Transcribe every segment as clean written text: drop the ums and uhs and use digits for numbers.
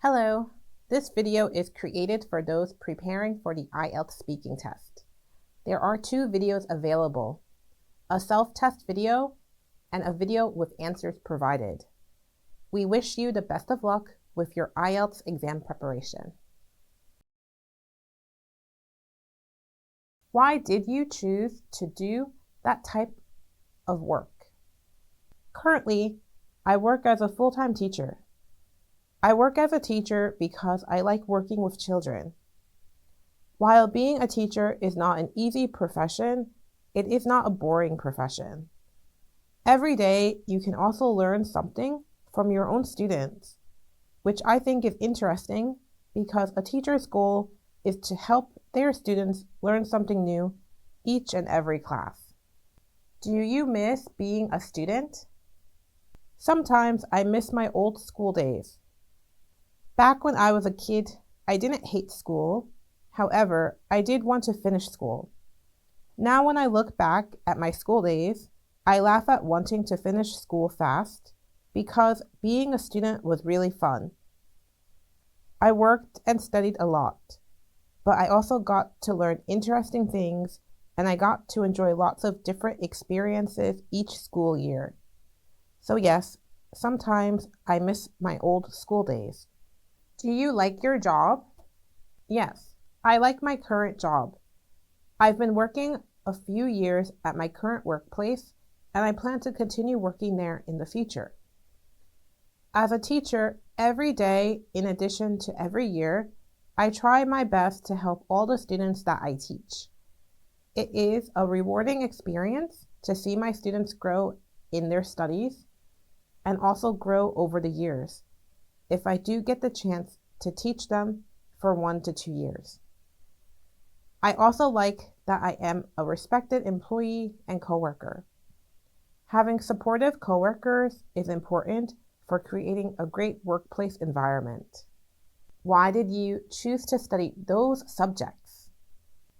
Hello, this video is created for those preparing for the IELTS speaking test. There are two videos available, a self-test video and a video with answers provided. We wish you the best of luck with your IELTS exam preparation. Why did you choose to do that type of work? Currently, I work as a full-time teacher. I work as a teacher because I like working with children. While being a teacher is not an easy profession, it is not a boring profession. Every day, you can also learn something from your own students, which I think is interesting because a teacher's goal is to help their students learn something new each and every class. Do you miss being a student? Sometimes I miss my old school days. Back when I was a kid, I didn't hate school. However, I did want to finish school. Now when I look back at my school days, I laugh at wanting to finish school fast because being a student was really fun. I worked and studied a lot, but I also got to learn interesting things and I got to enjoy lots of different experiences each school year. So yes, sometimes I miss my old school days. Do you like your job? Yes, I like my current job. I've been working a few years at my current workplace, and I plan to continue working there in the future. As a teacher, every day, in addition to every year, I try my best to help all the students that I teach. It is a rewarding experience to see my students grow in their studies and also grow over the years, if I do get the chance to teach them for 1 to 2 years. I also like that I am a respected employee and coworker. Having supportive coworkers is important for creating a great workplace environment. Why did you choose to study those subjects?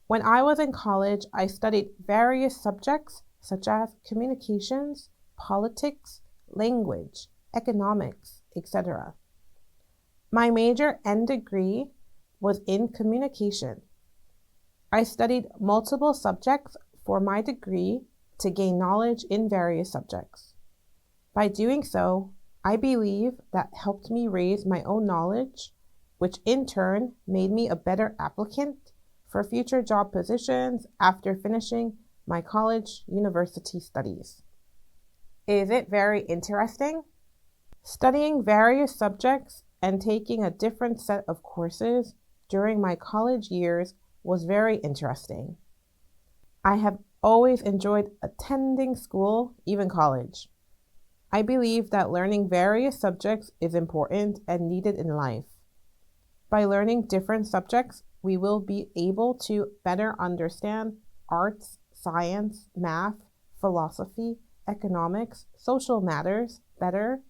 When I was in college, I studied various subjects such as communications, politics, language, economics, etc. My major and degree was in communication. I studied multiple subjects for my degree to gain knowledge in various subjects. By doing so, I believe that helped me raise my own knowledge, which in turn made me a better applicant for future job positions after finishing my university studies. Is it very interesting? Studying various subjects and taking a different set of courses during my college years was very interesting. I have always enjoyed attending school, even college. I believe that learning various subjects is important and needed in life. By learning different subjects, we will be able to better understand arts, science, math, philosophy, economics, social matters better.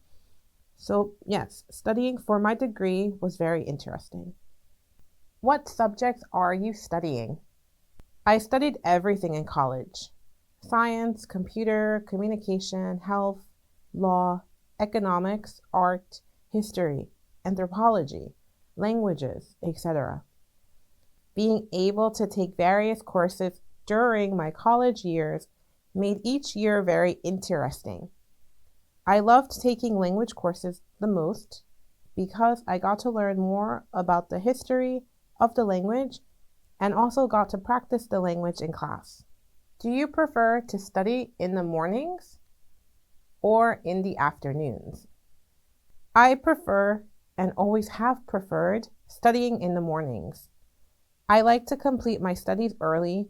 So yes, studying for my degree was very interesting. What subjects are you studying? I studied everything in college. Science, computer, communication, health, law, economics, art, history, anthropology, languages, etc. Being able to take various courses during my college years made each year very interesting. I loved taking language courses the most because I got to learn more about the history of the language and also got to practice the language in class. Do you prefer to study in the mornings or in the afternoons? I prefer and always have preferred studying in the mornings. I like to complete my studies early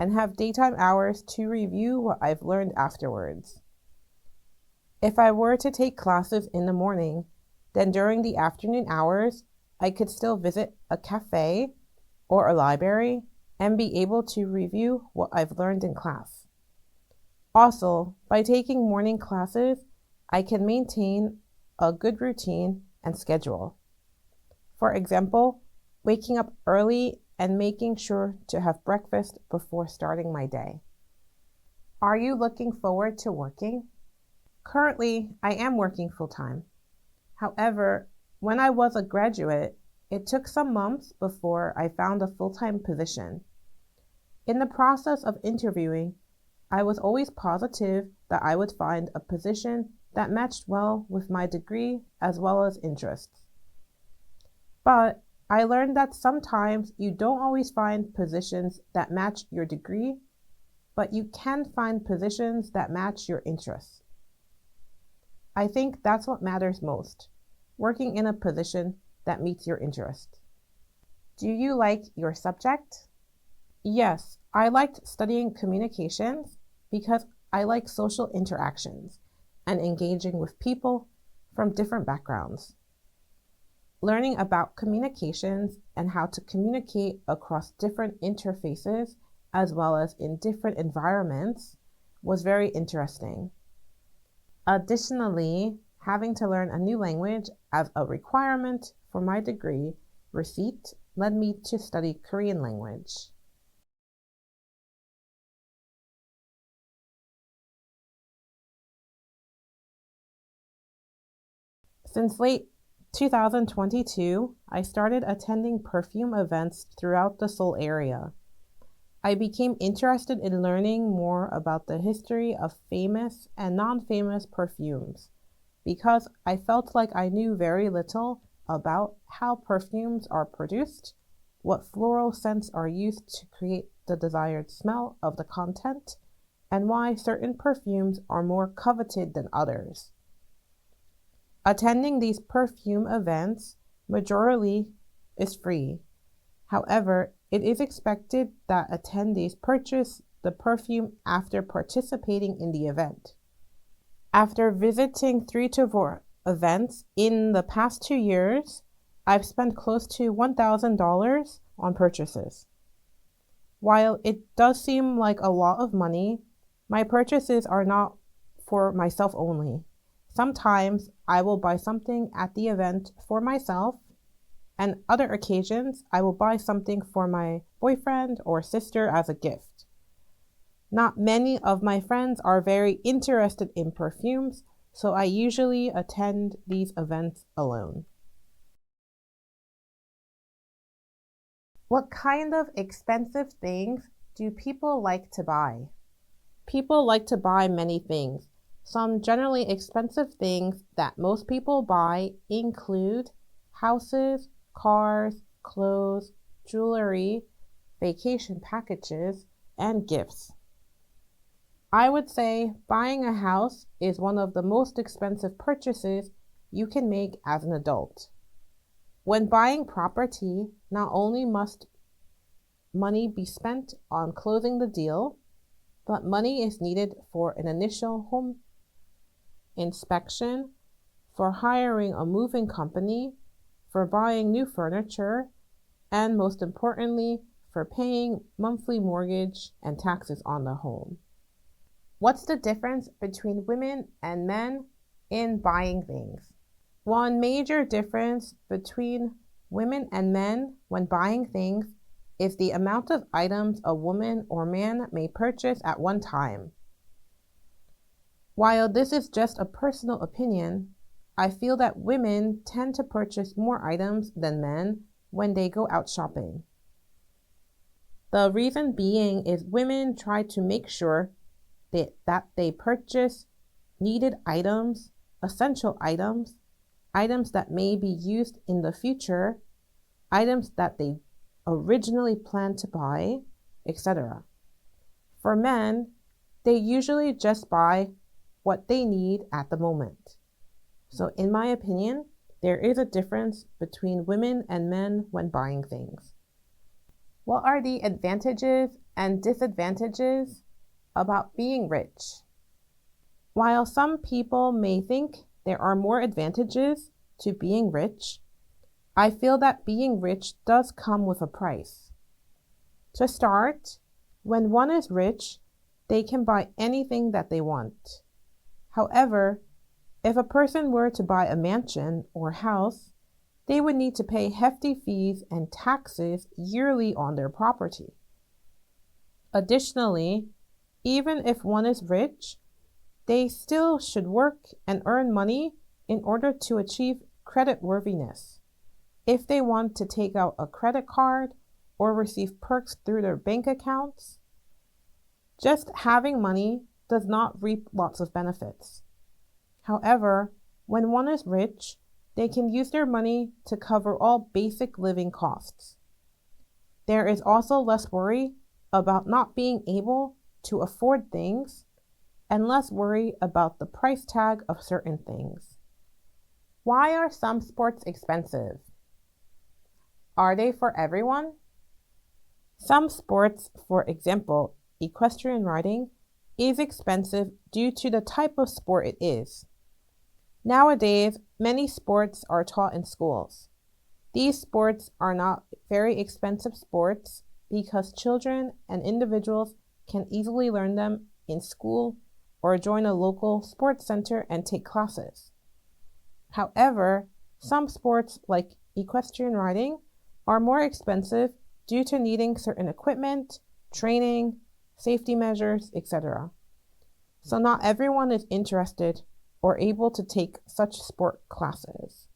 and have daytime hours to review what I've learned afterwards. If I were to take classes in the morning, then during the afternoon hours, I could still visit a cafe or a library and be able to review what I've learned in class. Also, by taking morning classes, I can maintain a good routine and schedule. For example, waking up early and making sure to have breakfast before starting my day. Are you looking forward to working? Currently, I am working full-time. However, When I was a graduate, it took some months before I found a full-time position. In the process of interviewing, I was always positive that I would find a position that matched well with my degree as well as interests. But I learned that sometimes you don't always find positions that match your degree, but you can find positions that match your interests. I think that's what matters most, working in a position that meets your interest. Do you like your subject? Yes, I liked studying communications because I like social interactions and engaging with people from different backgrounds. Learning about communications and how to communicate across different interfaces as well as in different environments was very interesting. Additionally, having to learn a new language as a requirement for my degree receipt led me to study Korean language. Since late 2022, I started attending perfume events throughout the Seoul area. I became interested in learning more about the history of famous and non-famous perfumes because I felt like I knew very little about how perfumes are produced, what floral scents are used to create the desired smell of the content, and why certain perfumes are more coveted than others. Attending these perfume events majorly is free. However, it is expected that attendees purchase the perfume after participating in the event. After visiting 3 to 4 events in the past 2 years, I've spent close to $1,000 on purchases. While it does seem like a lot of money, my purchases are not for myself only. Sometimes I will buy something at the event for myself, and other occasions I will buy something for my boyfriend or sister as a gift. Not many of my friends are very interested in perfumes, so I usually attend these events alone. What kind of expensive things do people like to buy? People like to buy many things. Some generally expensive things that most people buy include houses, cars, clothes, jewelry, vacation packages, and gifts. I would say buying a house is one of the most expensive purchases you can make as an adult. When buying property, not only must money be spent on closing the deal, but money is needed for an initial home inspection, for hiring a moving company, for buying new furniture, and most importantly, for paying monthly mortgage and taxes on the home. What's the difference between women and men in buying things? One major difference between women and men when buying things is the amount of items a woman or man may purchase at one time. While this is just a personal opinion, I feel that women tend to purchase more items than men when they go out shopping. The reason being is women try to make sure that they purchase needed items, essential items, items that may be used in the future, items that they originally planned to buy, etc. For men, they usually just buy what they need at the moment. So in my opinion, there is a difference between women and men when buying things. What are the advantages and disadvantages about being rich? While some people may think there are more advantages to being rich, I feel that being rich does come with a price. To start, when one is rich, they can buy anything that they want. However, if a person were to buy a mansion or house, they would need to pay hefty fees and taxes yearly on their property. Additionally, even if one is rich, they still should work and earn money in order to achieve creditworthiness. If they want to take out a credit card or receive perks through their bank accounts, just having money does not reap lots of benefits. However, when one is rich, they can use their money to cover all basic living costs. There is also less worry about not being able to afford things and less worry about the price tag of certain things. Why are some sports expensive? Are they for everyone? Some sports, for example, equestrian riding, is expensive due to the type of sport it is. Nowadays, many sports are taught in schools. These sports are not very expensive sports because children and individuals can easily learn them in school or join a local sports center and take classes. However, some sports like equestrian riding are more expensive due to needing certain equipment, training, safety measures, etc. So not everyone is interested or able to take such sport classes.